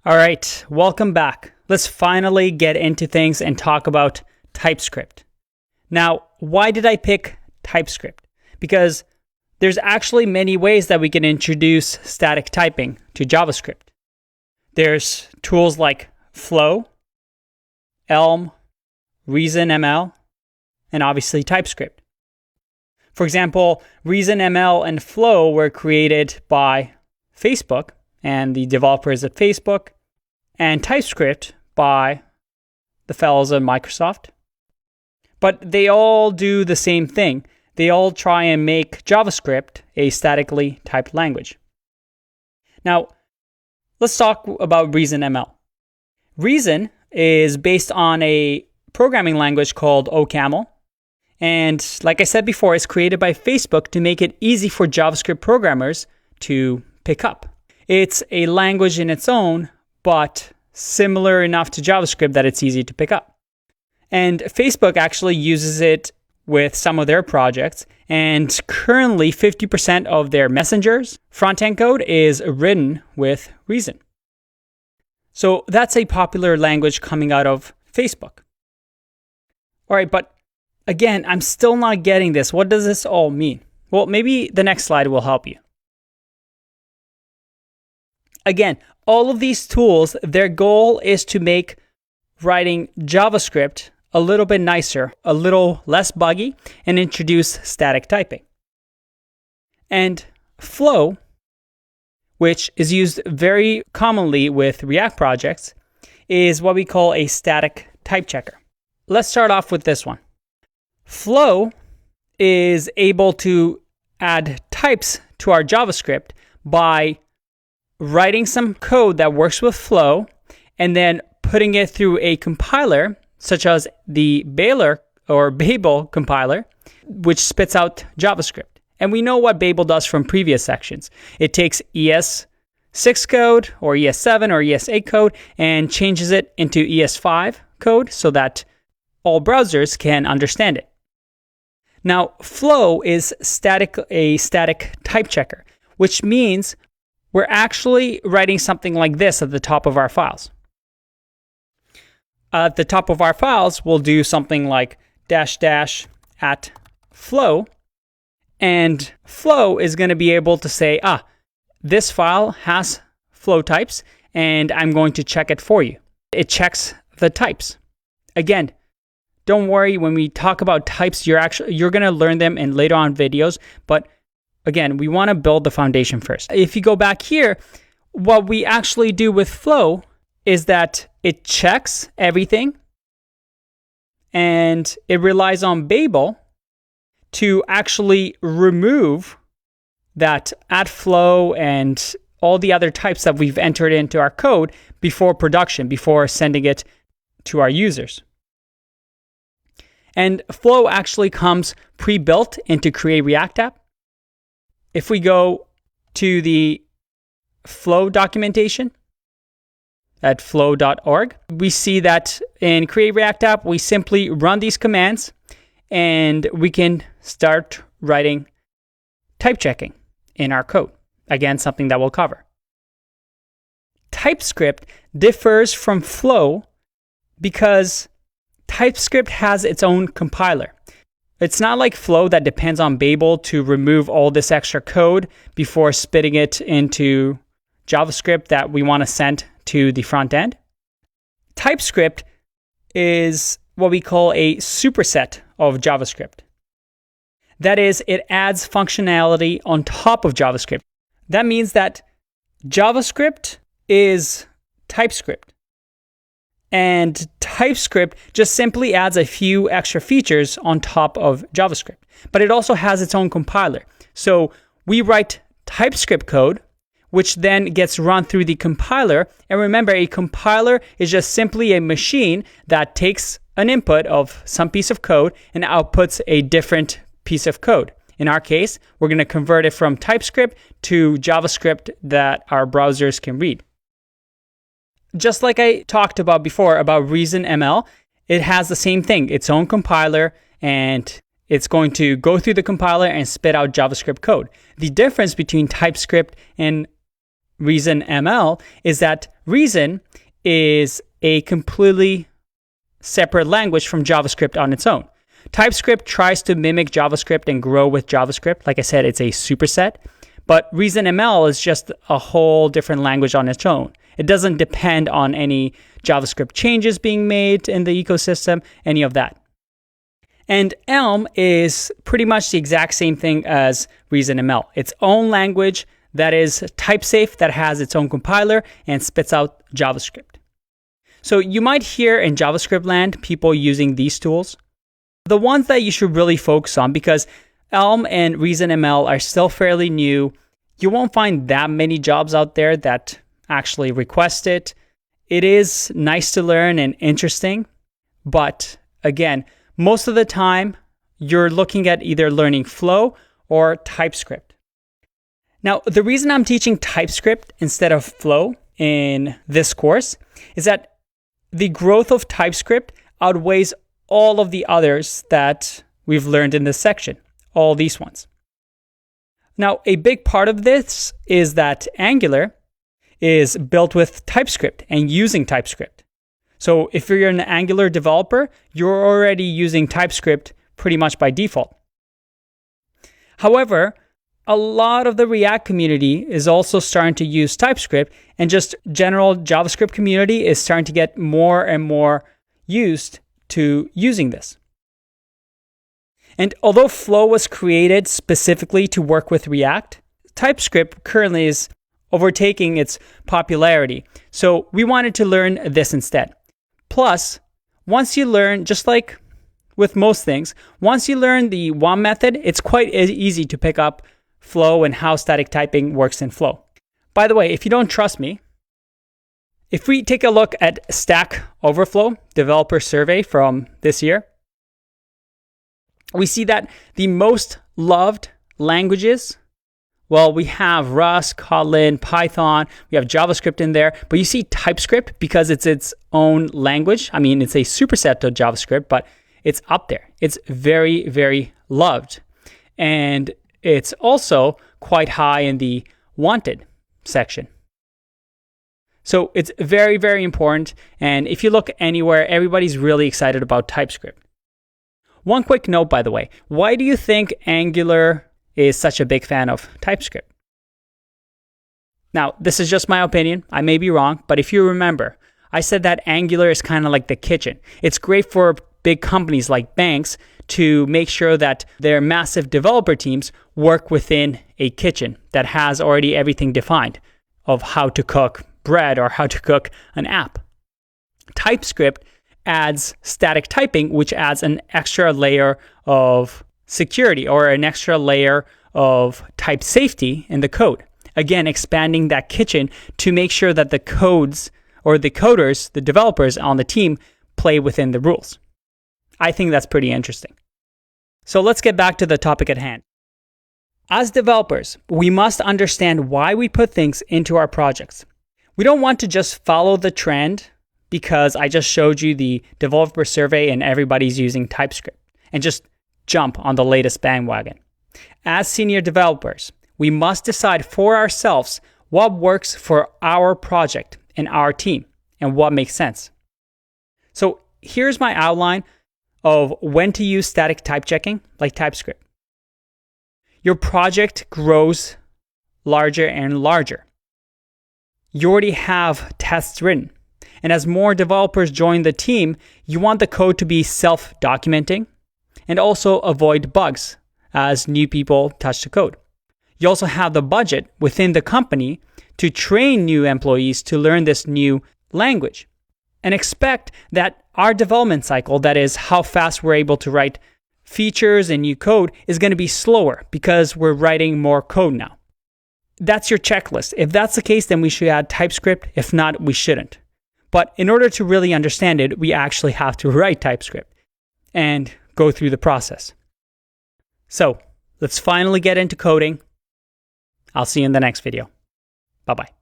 All right, welcome back. Let's finally get into things and talk about TypeScript. Now, why did I pick TypeScript? Because there's actually many ways that we can introduce static typing to JavaScript. There's tools like Flow, Elm, ReasonML, and obviously TypeScript. For example, ReasonML and Flow were created by Facebook and the developers at Facebook, and TypeScript by the fellows at Microsoft. But they all do the same thing. They all try and make JavaScript a statically typed language. Now, let's talk about ReasonML. Reason is based on a programming language called OCaml. And like I said before, it's created by Facebook to make it easy for JavaScript programmers to pick up. It's a language in its own, but similar enough to JavaScript that it's easy to pick up. And Facebook actually uses it with some of their projects, and currently 50% of their messengers front-end code is written with Reason. So that's a popular language coming out of Facebook. All right, but again, I'm still not getting this. What does this all mean? Well, maybe the next slide will help you. Again, all of these tools, their goal is to make writing JavaScript a little bit nicer, a little less buggy, and introduce static typing. And Flow, which is used very commonly with React projects, is what we call a static type checker. Let's start off with this one. Flow is able to add types to our JavaScript by writing some code that works with Flow and then putting it through a compiler, such as the Babel compiler, which spits out JavaScript. And we know what Babel does from previous sections. It takes ES6 code or ES7 or ES8 code and changes it into ES5 code so that all browsers can understand it. Now, Flow is a static type checker, which means we're actually writing something like this at the top of our files. At the top of our files, we'll do something like -- @flow, and Flow is going to be able to say, this file has flow types, and I'm going to check it for you. It checks the types. Again, don't worry, when we talk about types, you're going to learn them in later on videos, but again, we want to build the foundation first. If you go back here, what we actually do with Flow is that it checks everything and it relies on Babel to actually remove that @flow and all the other types that we've entered into our code before production, before sending it to our users. And Flow actually comes pre-built into Create React App. If we go to the Flow documentation at flow.org, we see that in Create React App, we simply run these commands and we can start writing type checking in our code. Again, something that we'll cover. TypeScript differs from Flow because TypeScript has its own compiler. It's not like Flow that depends on Babel to remove all this extra code before spitting it into JavaScript that we want to send to the front end. TypeScript is what we call a superset of JavaScript. That is, it adds functionality on top of JavaScript. That means that JavaScript is TypeScript. And TypeScript just simply adds a few extra features on top of JavaScript. But it also has its own compiler. So we write TypeScript code, which then gets run through the compiler. And remember, a compiler is just simply a machine that takes an input of some piece of code and outputs a different piece of code. In our case, we're going to convert it from TypeScript to JavaScript that our browsers can read. Just like I talked about before about ReasonML, it has the same thing, its own compiler, and it's going to go through the compiler and spit out JavaScript code. The difference between TypeScript and Reason ML is that Reason is a completely separate language from JavaScript on its own. TypeScript tries to mimic JavaScript and grow with JavaScript. Like I said, it's a superset. But Reason ML is just a whole different language on its own. It doesn't depend on any JavaScript changes being made in the ecosystem, any of that. And Elm is pretty much the exact same thing as Reason ML. Its own language that is type safe, that has its own compiler and spits out JavaScript. So you might hear in JavaScript land people using these tools. The ones that you should really focus on, because Elm and Reason ML are still fairly new. You won't find that many jobs out there that actually request it. It is nice to learn and interesting, but again, most of the time you're looking at either learning Flow or TypeScript. Now, the reason I'm teaching TypeScript instead of Flow in this course is that the growth of TypeScript outweighs all of the others that we've learned in this section, all these ones. Now, a big part of this is that Angular is built with TypeScript and using TypeScript. So if you're an Angular developer, you're already using TypeScript pretty much by default. However, a lot of the React community is also starting to use TypeScript, and just general JavaScript community is starting to get more and more used to using this. And although Flow was created specifically to work with React, TypeScript currently is overtaking its popularity. So we wanted to learn this instead. Plus, once you learn, just like with most things, once you learn the WOM method, it's quite easy to pick up Flow and how static typing works in Flow. By the way, if you don't trust me, if we take a look at Stack Overflow developer survey from this year, we see that the most loved languages, well, we have Rust, Kotlin, Python, we have JavaScript in there, but you see TypeScript because it's its own language. I mean, it's a superset of JavaScript, but it's up there. It's very, very loved. And it's also quite high in the wanted section. So it's very, very important. And if you look anywhere, everybody's really excited about TypeScript. One quick note, by the way, why do you think Angular is such a big fan of TypeScript? Now, this is just my opinion. I may be wrong, but if you remember, I said that Angular is kind of like the kitchen. It's great for big companies like banks to make sure that their massive developer teams work within a kitchen that has already everything defined of how to cook bread or how to cook an app. TypeScript adds static typing, which adds an extra layer of security or an extra layer of type safety in the code. Again, expanding that kitchen to make sure that the codes or the coders, the developers on the team, play within the rules. I think that's pretty interesting. So let's get back to the topic at hand. As developers, we must understand why we put things into our projects. We don't want to just follow the trend because I just showed you the developer survey and everybody's using TypeScript and just jump on the latest bandwagon. As senior developers, we must decide for ourselves what works for our project and our team and what makes sense. So here's my outline of when to use static type checking like TypeScript. Your project grows larger and larger. You already have tests written. And as more developers join the team, you want the code to be self-documenting and also avoid bugs as new people touch the code. You also have the budget within the company to train new employees to learn this new language. And expect that our development cycle, that is how fast we're able to write features and new code, is going to be slower because we're writing more code now. That's your checklist. If that's the case, then we should add TypeScript. If not, we shouldn't. But in order to really understand it, we actually have to write TypeScript and go through the process. So let's finally get into coding. I'll see you in the next video. Bye-bye.